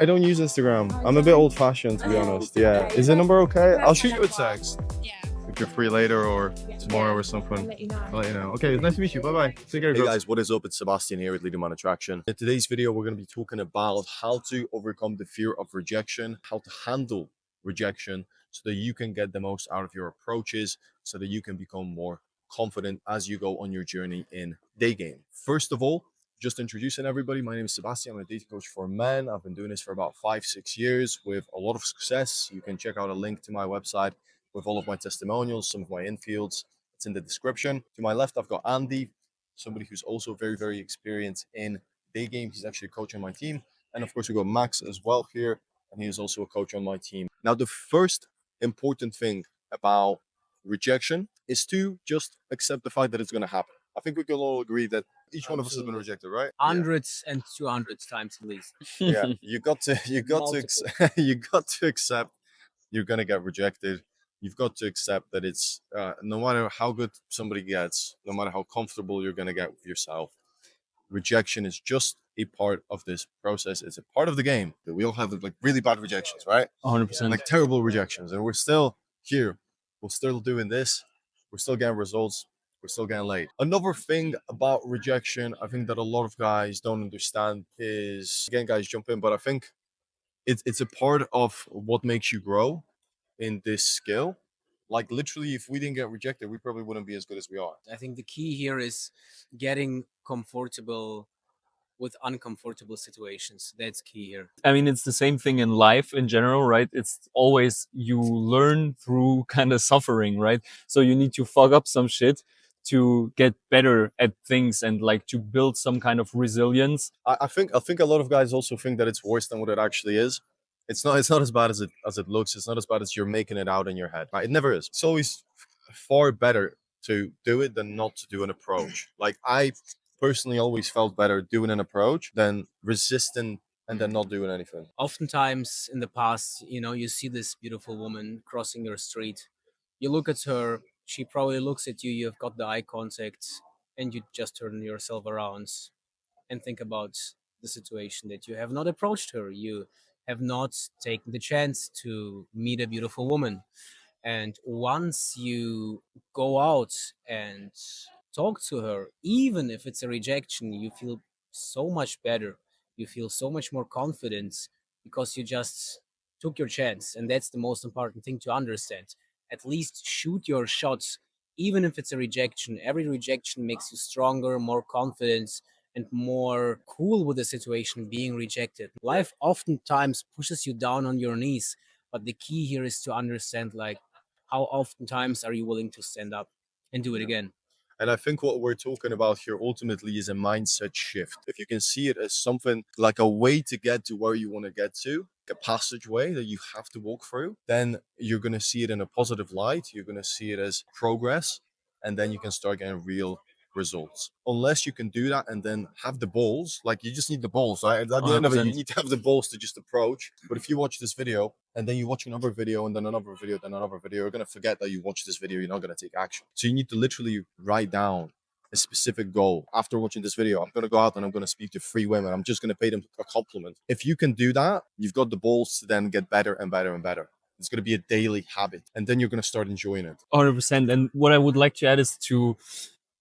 I don't use Instagram. I'm a bit old fashioned, to be honest. Yeah. Is the number okay? I'll shoot you a text if you're free later or tomorrow or something. I'll let you know. Okay, it's nice to meet you. Bye bye. Take care. Hey guys, what is up? It's Sebastian here with Leading on Attraction. In today's video, we're going to be talking about how to overcome the fear of rejection, how to handle rejection so that you can get the most out of your approaches, so that you can become more confident as you go on your journey in Daygame. First of all, just introducing everybody, my name is Sebastian. I'm a dating coach for men. I've been doing this for about 5-6 years with a lot of success. You can check out a link to my website with all of my testimonials, some of my infields. It's in the description. To my left, I've got Andy, somebody who's also very experienced in Daygame. He's actually a coach on my team. And of course, we got Max as well here, and he is also a coach on my team. Now, the first important thing about rejection is to just accept the fact that it's going to happen. I think we can all agree that each one of us has been rejected, right? Hundreds and 200 times at least. Yeah, you got to you got to accept you're gonna get rejected. You've got to accept that it's no matter how good somebody gets, no matter how comfortable you're gonna get with yourself, rejection is just a part of this process. It's a part of the game. That we all have like really bad rejections, right? 100%. Like terrible rejections, and we're still here. We're still doing this. We're still getting results. We're still getting laid. Another thing about rejection, I think that a lot of guys don't understand is, again, guys, jump in, but I think it's a part of what makes you grow in this skill. Like literally, if we didn't get rejected, we probably wouldn't be as good as we are. I think the key here is getting comfortable with uncomfortable situations. That's key here. I mean, it's the same thing in life in general, right? It's always you learn through kind of suffering, right? So you need to fuck up some shit to get better at things and like to build some kind of resilience. I think a lot of guys also think that it's worse than what it actually is. It's not as bad as it looks. It's not as bad as you're making it out in your head. Right? It never is. It's always far better to do it than not to do an approach. Like I personally always felt better doing an approach than resisting and then not doing anything. Oftentimes in the past, you see this beautiful woman crossing your street. You look at her, she probably looks at you, you've got the eye contact, and you just turn yourself around and think about the situation that you have not approached her. You have not taken the chance to meet a beautiful woman. And once you go out and talk to her, even if it's a rejection, you feel so much better. You feel so much more confident because you just took your chance. And that's the most important thing to understand. At least shoot your shots, even if it's a rejection. Every rejection makes you stronger, more confident, and more cool with the situation being rejected. Life oftentimes pushes you down on your knees, but the key here is to understand, like, how oftentimes are you willing to stand up and do it again? And I think what we're talking about here ultimately is a mindset shift. If you can see it as something like a way to get to where you want to get to, a passageway that you have to walk through, then you're going to see it in a positive light. You're going to see it as progress, and then you can start getting real results. Unless you can do that and then have the balls, like you just need the balls, right? At the end of it, you 100%. need to have the balls to just approach. But if you watch this video and then you watch another video and then another video, then another video, you're going to forget that you watched this video. You're not going to take action. So you need to literally write down a specific goal. After watching this video, I'm going to go out and I'm going to speak to 3 women. I'm just going to pay them a compliment. If you can do that, you've got the balls to then get better and better and better. It's going to be a daily habit, and then you're going to start enjoying it. 100%. And what I would like to add is to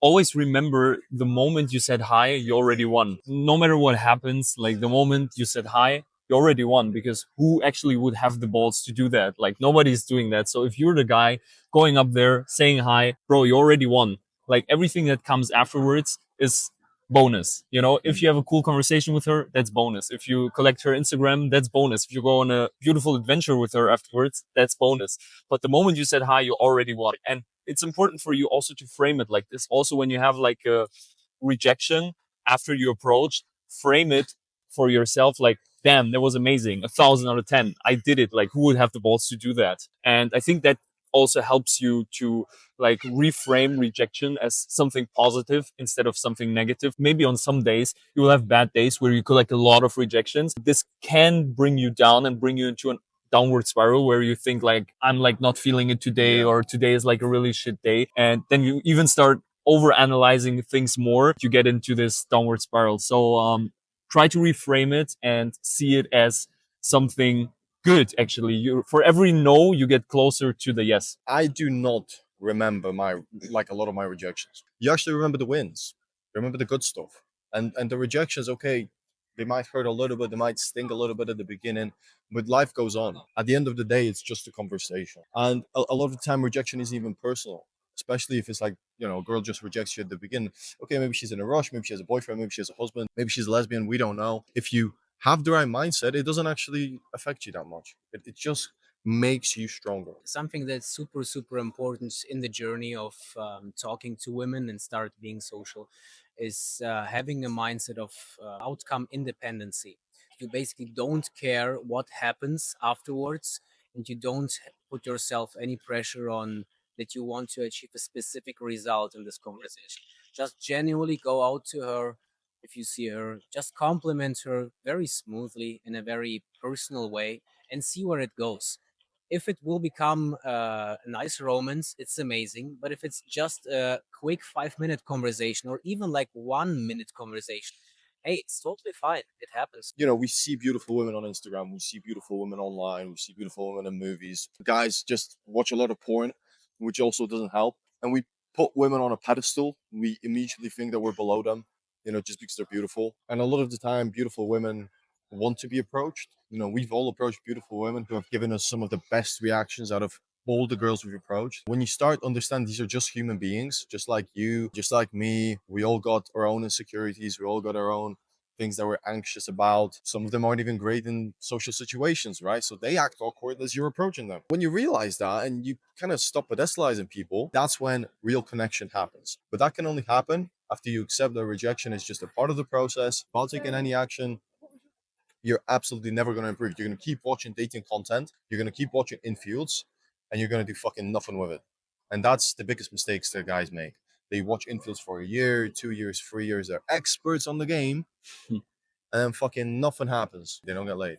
always remember the moment you said hi, you already won. No matter what happens, like the moment you said hi, you already won, because who actually would have the balls to do that? Like nobody's doing that. So if you're the guy going up there saying hi, bro, you already won. Like everything that comes afterwards is bonus. You know, if you have a cool conversation with her, that's bonus. If you collect her Instagram, that's bonus. If you go on a beautiful adventure with her afterwards, that's bonus. But the moment you said hi, you already won. And it's important for you also to frame it like this. Also, when you have like a rejection after you approach, frame it for yourself like, damn, that was amazing. 1,000 out of 10. I did it. Like, who would have the balls to do that? And I think that also helps you to like reframe rejection as something positive instead of something negative. Maybe on some days you will have bad days where you collect a lot of rejections. This can bring you down and bring you into an downward spiral where you think like, I'm like not feeling it today, or today is like a really shit day. And then you even start over analyzing things more. You get into this downward spiral. So try to reframe it and see it as something good. Actually, you, for every no, you get closer to the yes. I do not remember like a lot of my rejections. You actually remember the wins, remember the good stuff, and the rejections. Okay, they might hurt a little bit, they might sting a little bit at the beginning, but life goes on. At the end of the day, it's just a conversation, and a lot of the time, rejection isn't even personal. Especially if it's like, you know, a girl just rejects you at the beginning. Okay, maybe she's in a rush, maybe she has a boyfriend, maybe she has a husband, maybe she's a lesbian. We don't know. If you have the right mindset, it doesn't actually affect you that much. It just makes you stronger. Something that's super important in the journey of talking to women and start being social is having a mindset of outcome independency. You basically don't care what happens afterwards, and you don't put yourself any pressure on that you want to achieve a specific result in this conversation. Just genuinely go out to her. If you see her, just compliment her very smoothly in a very personal way and see where it goes. If it will become a nice romance, it's amazing. But if it's just a quick 5-minute conversation or even like 1-minute conversation, hey, it's totally fine. It happens. You know, we see beautiful women on Instagram, we see beautiful women online, we see beautiful women in movies. Guys just watch a lot of porn, which also doesn't help. And we put women on a pedestal. We immediately think that we're below them, you know, just because they're beautiful. And a lot of the time, beautiful women want to be approached. You know, we've all approached beautiful women who have given us some of the best reactions out of all the girls we've approached. When you start understand these are just human beings, just like you, just like me, we all got our own insecurities, we all got our own things that we're anxious about. Some of them aren't even great in social situations, right? So they act awkward as you're approaching them. When you realize that and you kind of stop pedestalizing people, that's when real connection happens. But that can only happen after you accept that rejection is just a part of the process. Without taking any action, you're absolutely never going to improve. You're going to keep watching dating content, you're going to keep watching infields, and you're going to do fucking nothing with it. And that's the biggest mistakes that guys make. They watch infields for a year, 2 years, 3 years. They're experts on the game, and then fucking nothing happens. They don't get laid.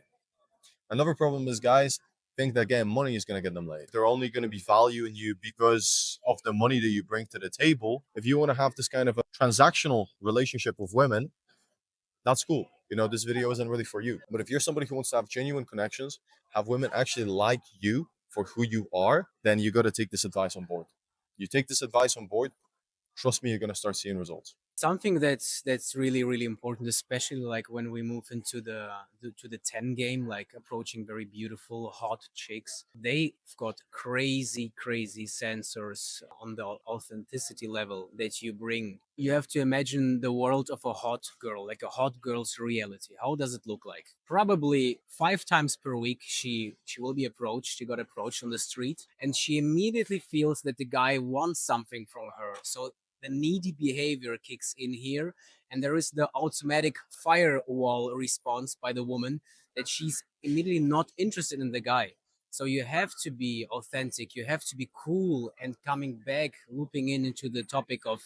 Another problem is guys think that getting money is going to get them laid. They're only going to be valuing you because of the money that you bring to the table. If you want to have this kind of a transactional relationship with women, that's cool. You know, this video isn't really for you. But if you're somebody who wants to have genuine connections, have women actually like you for who you are, then you got to take this advice on board. You take this advice on board, trust me, you're going to start seeing results. Something that's really important, especially like when we move into the 10 game, like approaching very beautiful hot chicks. They've got crazy sensors on the authenticity level that you bring. You have to imagine the world of a hot girl, like a hot girl's reality. How does it look like? Probably 5 times per week she will be approached. She got approached on the street and she immediately feels that the guy wants something from her. So the needy behavior kicks in here, and there is the automatic firewall response by the woman that she's immediately not interested in the guy. So you have to be authentic, you have to be cool, and coming back, looping in into the topic of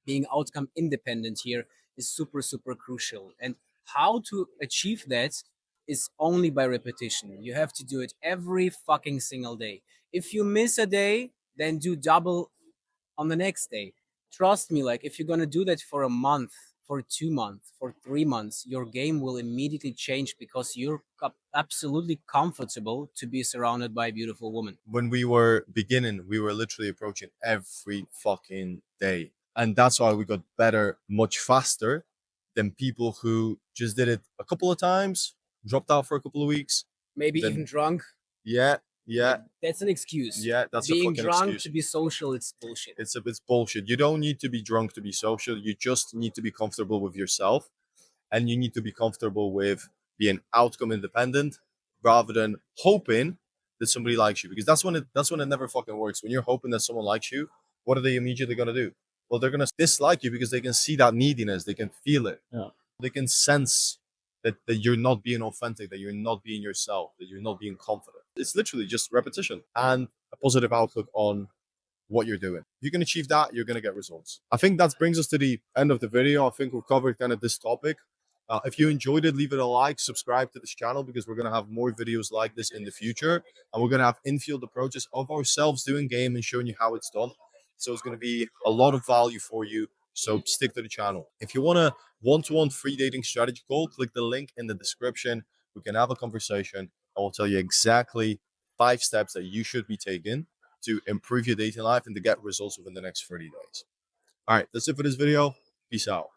being outcome independent here is super crucial. And how to achieve that is only by repetition. You have to do it every fucking single day. If you miss a day, then do double on the next day. Trust me, like if you're gonna do that for a month, for 2 months, for 3 months, your game will immediately change because you're absolutely comfortable to be surrounded by a beautiful woman. When we were beginning, we were literally approaching every fucking day. And that's why we got better much faster than people who just did it a couple of times, dropped out for a couple of weeks. Maybe Then- even drunk. Yeah. That's an excuse. Yeah, that's a Being fucking drunk excuse. to be social, it's bullshit. It's bullshit. You don't need to be drunk to be social. You just need to be comfortable with yourself, and you need to be comfortable with being outcome independent rather than hoping that somebody likes you. Because that's when it never fucking works. When you're hoping that someone likes you, what are they immediately gonna do? Well, they're gonna dislike you because they can see that neediness. They can feel it. Yeah. They can sense that you're not being authentic, that you're not being yourself, that you're not being confident. It's literally just repetition and a positive outlook on what you're doing. If you can achieve that, you're going to get results. I think that brings us to the end of the video. I think we've covered kind of this topic. If you enjoyed it, leave it a like, subscribe to this channel because we're going to have more videos like this in the future. And we're going to have infield approaches of ourselves doing game and showing you how it's done. So it's going to be a lot of value for you. So stick to the channel. If you want a one-to-one free dating strategy call, click the link in the description. We can have a conversation. I will tell you exactly 5 steps that you should be taking to improve your dating life and to get results within the next 30 days. All right, that's it for this video. Peace out.